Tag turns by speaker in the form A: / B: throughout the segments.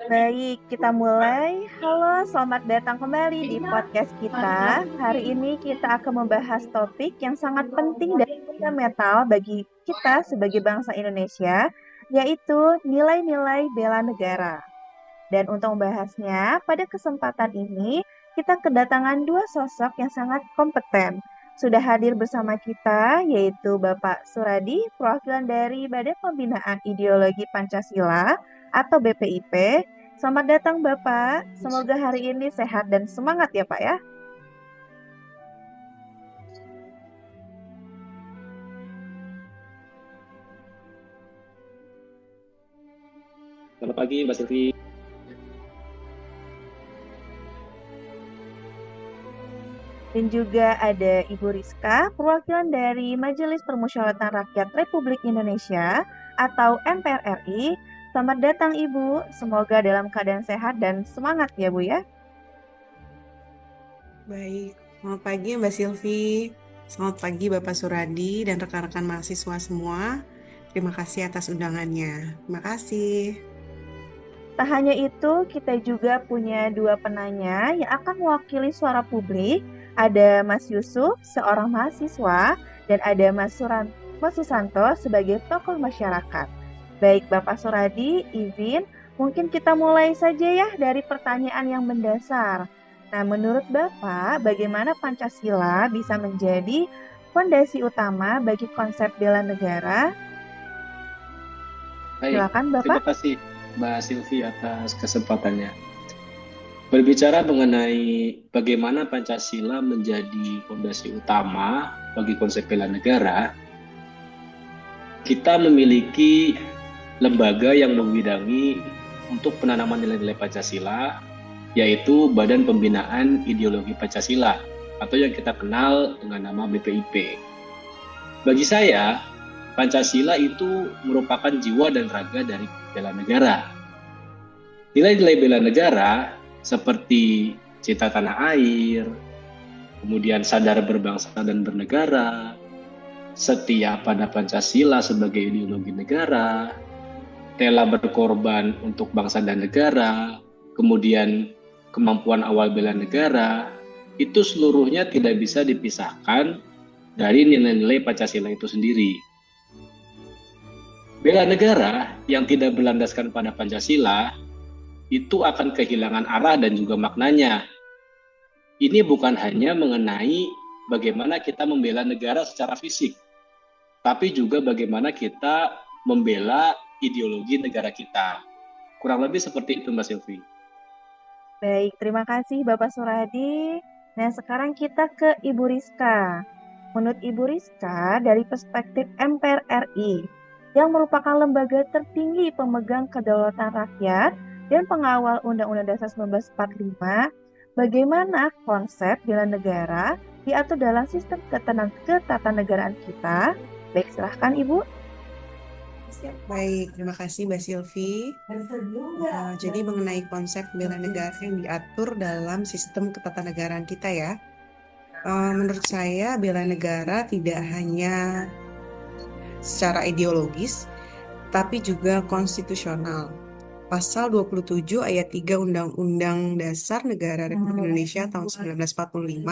A: Baik, kita mulai. Halo, selamat datang kembali di podcast kita. Hari ini kita akan membahas topik yang sangat penting dan fundamental bagi kita sebagai bangsa Indonesia, yaitu nilai-nilai bela negara. Dan untuk membahasnya, pada kesempatan ini kita kedatangan dua sosok yang sangat kompeten. Sudah hadir bersama kita, yaitu Bapak Suradi, perwakilan dari Badan Pembinaan Ideologi Pancasila atau BPIP. Selamat datang Bapak, semoga hari ini sehat dan semangat ya Pak ya.
B: Selamat pagi, Mbak Silvi.
A: Dan juga ada Ibu Rizka, perwakilan dari Majelis Permusyawaratan Rakyat Republik Indonesia atau MPR RI. Selamat datang Ibu, semoga dalam keadaan sehat dan semangat ya Bu ya.
C: Baik, selamat pagi Mbak Silvi, selamat pagi Bapak Suradi dan rekan-rekan mahasiswa semua. Terima kasih atas undangannya. Terima kasih.
A: Tak hanya itu, kita juga punya dua penanya yang akan mewakili suara publik. Ada Mas Yusuf, seorang mahasiswa, dan ada Mas Susanto sebagai tokoh masyarakat. Baik Bapak Suradi, izin, mungkin kita mulai saja ya dari pertanyaan yang mendasar. Nah, menurut Bapak, bagaimana Pancasila bisa menjadi fondasi utama bagi konsep bela negara?
B: Baik,
A: Silakan
B: terima
A: Bapak.
B: kasih Mbak Silvi atas kesempatannya. Berbicara mengenai bagaimana Pancasila menjadi fondasi utama bagi konsep bela negara, kita memiliki lembaga yang membidangi untuk penanaman nilai-nilai Pancasila, yaitu Badan Pembinaan Ideologi Pancasila, atau yang kita kenal dengan nama BPIP. Bagi saya, Pancasila itu merupakan jiwa dan raga dari bela negara. Nilai-nilai bela negara seperti cinta tanah air, kemudian sadar berbangsa dan bernegara, setia pada Pancasila sebagai ideologi negara, rela berkorban untuk bangsa dan negara, kemudian kemampuan awal bela negara, itu seluruhnya tidak bisa dipisahkan dari nilai-nilai Pancasila itu sendiri. Bela negara yang tidak berlandaskan pada Pancasila itu akan kehilangan arah dan juga maknanya. Ini bukan hanya mengenai bagaimana kita membela negara secara fisik, tapi juga bagaimana kita membela ideologi negara kita. Kurang lebih seperti itu, Mbak Silvi.
A: Baik, terima kasih Bapak Suradi. Nah, sekarang kita ke Ibu Rizka. Menurut Ibu Rizka, dari perspektif MPR RI, yang merupakan lembaga tertinggi pemegang kedaulatan rakyat dan pengawal Undang-Undang Dasar 1945, bagaimana konsep bela negara diatur dalam sistem ketatanegaraan kita? Baik, silahkan Ibu.
C: Baik, terima kasih Mbak Silvi. Jadi mengenai konsep bela negara yang diatur dalam sistem ketatanegaraan kita ya. Menurut saya bela negara tidak hanya secara ideologis, tapi juga konstitusional. Pasal 27 ayat 3 Undang-Undang Dasar Negara Republik Indonesia tahun 1945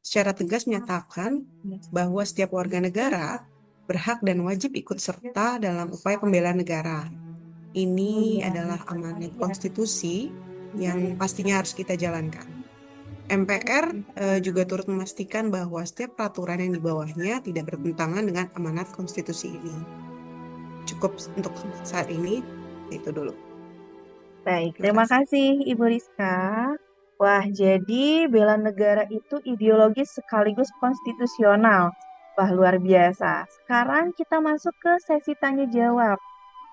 C: secara tegas menyatakan bahwa setiap warga negara berhak dan wajib ikut serta dalam upaya pembelaan negara. Ini adalah amanat konstitusi yang pastinya harus kita jalankan. MPR juga turut memastikan bahwa setiap peraturan yang di bawahnya tidak bertentangan dengan amanat konstitusi ini. Cukup untuk saat ini, itu dulu.
A: Baik, terima kasih Ibu Rizka. Wah, jadi bela negara itu ideologis sekaligus konstitusional. Wah, luar biasa. Sekarang kita masuk ke sesi tanya jawab.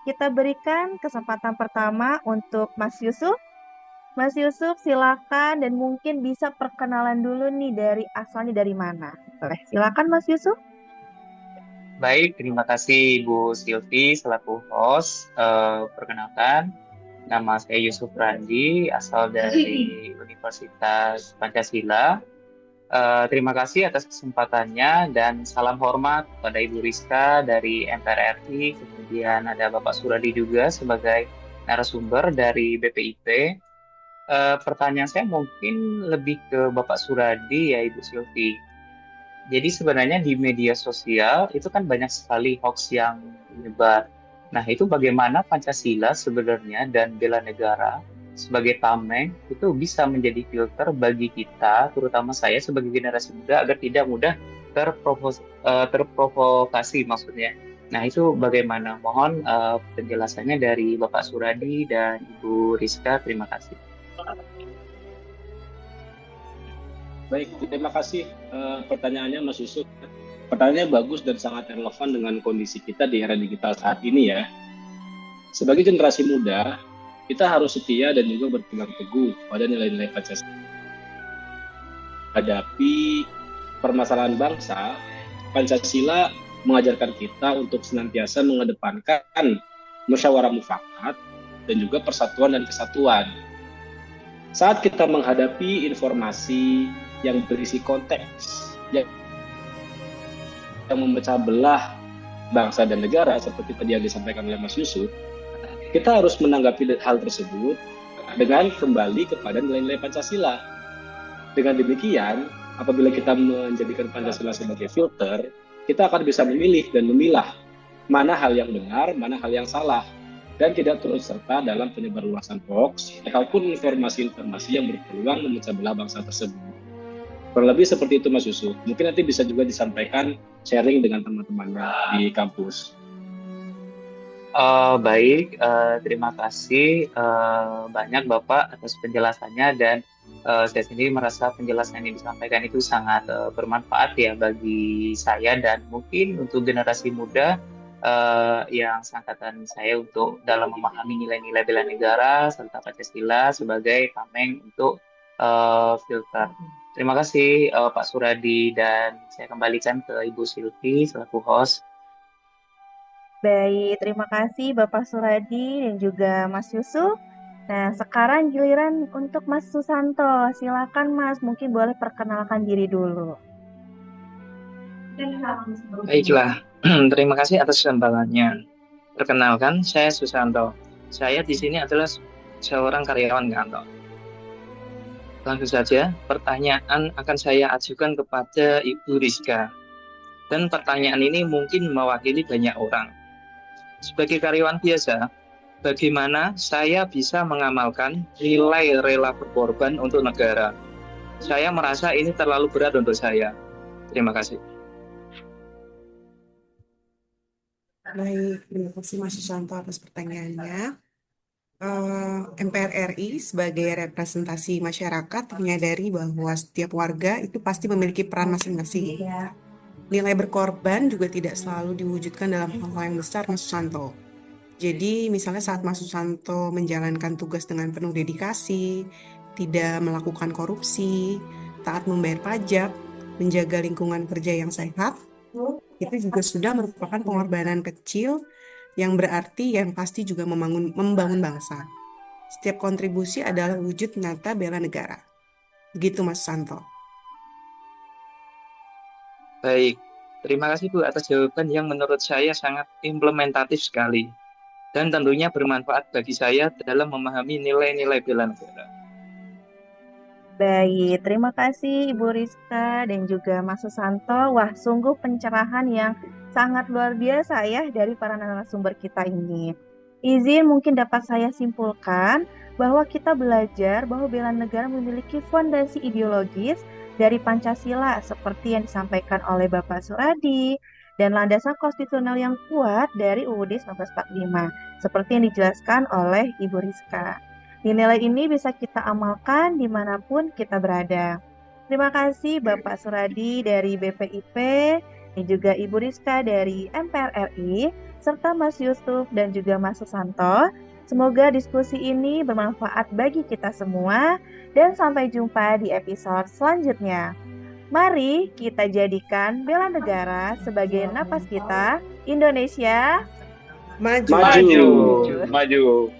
A: Kita berikan kesempatan pertama untuk Mas Yusuf. Mas Yusuf, silakan dan mungkin bisa perkenalan dulu nih dari asalnya dari mana. Boleh, silakan Mas Yusuf.
D: Baik, terima kasih Ibu Silvi selaku host. Perkenalkan, nama saya Yusuf Randi, asal dari Universitas Pancasila. Terima kasih atas kesempatannya dan salam hormat kepada Ibu Rizka dari MPR RI, kemudian ada Bapak Suradi juga sebagai narasumber dari BPIP. Pertanyaan saya mungkin lebih ke Bapak Suradi ya Ibu Silvi. Jadi sebenarnya di media sosial itu kan banyak sekali hoax yang menyebar. Nah, itu bagaimana Pancasila sebenarnya dan bela negara sebagai tameng itu bisa menjadi filter bagi kita, terutama saya sebagai generasi muda agar tidak mudah terprovokasi maksudnya. Nah, itu bagaimana? Mohon penjelasannya dari Bapak Suradi dan Ibu Rizka. Terima kasih.
B: Baik, terima kasih pertanyaannya Mas Yusuf. Pertanyaannya bagus dan sangat relevan dengan kondisi kita di era digital saat ini ya. Sebagai generasi muda, kita harus setia dan juga berpegang teguh pada nilai-nilai Pancasila. Hadapi permasalahan bangsa, Pancasila mengajarkan kita untuk senantiasa mengedepankan musyawarah mufakat dan juga persatuan dan kesatuan. Saat kita menghadapi informasi yang berisi konteks yang memecah belah bangsa dan negara seperti tadi yang disampaikan oleh Mas Yusuf, kita harus menanggapi hal tersebut dengan kembali kepada nilai-nilai Pancasila. Dengan demikian, apabila kita menjadikan Pancasila sebagai filter, kita akan bisa memilih dan memilah mana hal yang benar, mana hal yang salah, dan tidak turut serta dalam penyebarluasan hoax ataupun informasi-informasi yang berpeluang memecah belah bangsa tersebut. Kurang lebih seperti itu Mas Yusuf. Mungkin nanti bisa juga disampaikan sharing dengan teman-temannya di kampus.
D: Baik, terima kasih banyak Bapak atas penjelasannya dan saya sendiri merasa penjelasan yang disampaikan itu sangat bermanfaat ya bagi saya dan mungkin untuk generasi muda yang seangkatan saya untuk dalam memahami nilai-nilai bela negara serta Pancasila sebagai tameng untuk filter. Terima kasih Pak Suradi dan saya kembalikan ke Ibu Silvi selaku host.
A: Baik, terima kasih Bapak Suradi dan juga Mas Yusuf. Nah, sekarang giliran untuk Mas Susanto. Silakan Mas, mungkin boleh perkenalkan diri dulu.
E: Baiklah, terima kasih atas kesempatannya. Perkenalkan, saya Susanto. Saya di sini adalah seorang karyawan kantor. Langsung saja, pertanyaan akan saya ajukan kepada Ibu Rizka. Dan pertanyaan ini mungkin mewakili banyak orang. Sebagai karyawan biasa, bagaimana saya bisa mengamalkan nilai rela berkorban untuk negara? Saya merasa ini terlalu berat untuk saya. Terima kasih.
C: Baik, terima kasih Mas Susanto atas pertanyaannya. MPR RI sebagai representasi masyarakat menyadari bahwa setiap warga itu pasti memiliki peran masing-masing. Nilai berkorban juga tidak selalu diwujudkan dalam hal-hal yang besar, Mas Susanto. Jadi, misalnya saat Mas Susanto menjalankan tugas dengan penuh dedikasi, tidak melakukan korupsi, taat membayar pajak, menjaga lingkungan kerja yang sehat, itu juga sudah merupakan pengorbanan kecil yang berarti yang pasti juga membangun bangsa. Setiap kontribusi adalah wujud nyata bela negara. Begitu Mas Susanto.
E: Baik, terima kasih Bu atas jawaban yang menurut saya sangat implementatif sekali dan tentunya bermanfaat bagi saya dalam memahami nilai-nilai bela negara.
A: Baik, terima kasih Ibu Rizka dan juga Mas Susanto. Wah, sungguh pencerahan yang sangat luar biasa ya dari para narasumber kita ini. Izin mungkin dapat saya simpulkan bahwa kita belajar bahwa bela negara memiliki fondasi ideologis dari Pancasila seperti yang disampaikan oleh Bapak Suradi dan landasan konstitusional yang kuat dari UUD 1945 seperti yang dijelaskan oleh Ibu Rizka. Nilai ini bisa kita amalkan dimanapun kita berada. Terima kasih Bapak Suradi dari BPIP dan juga Ibu Rizka dari MPR RI serta Mas Yusuf dan juga Mas Susanto. Semoga diskusi ini bermanfaat bagi kita semua dan sampai jumpa di episode selanjutnya. Mari kita jadikan bela negara sebagai napas kita. Indonesia
C: Maju.
D: Maju.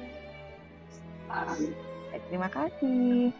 A: Terima kasih.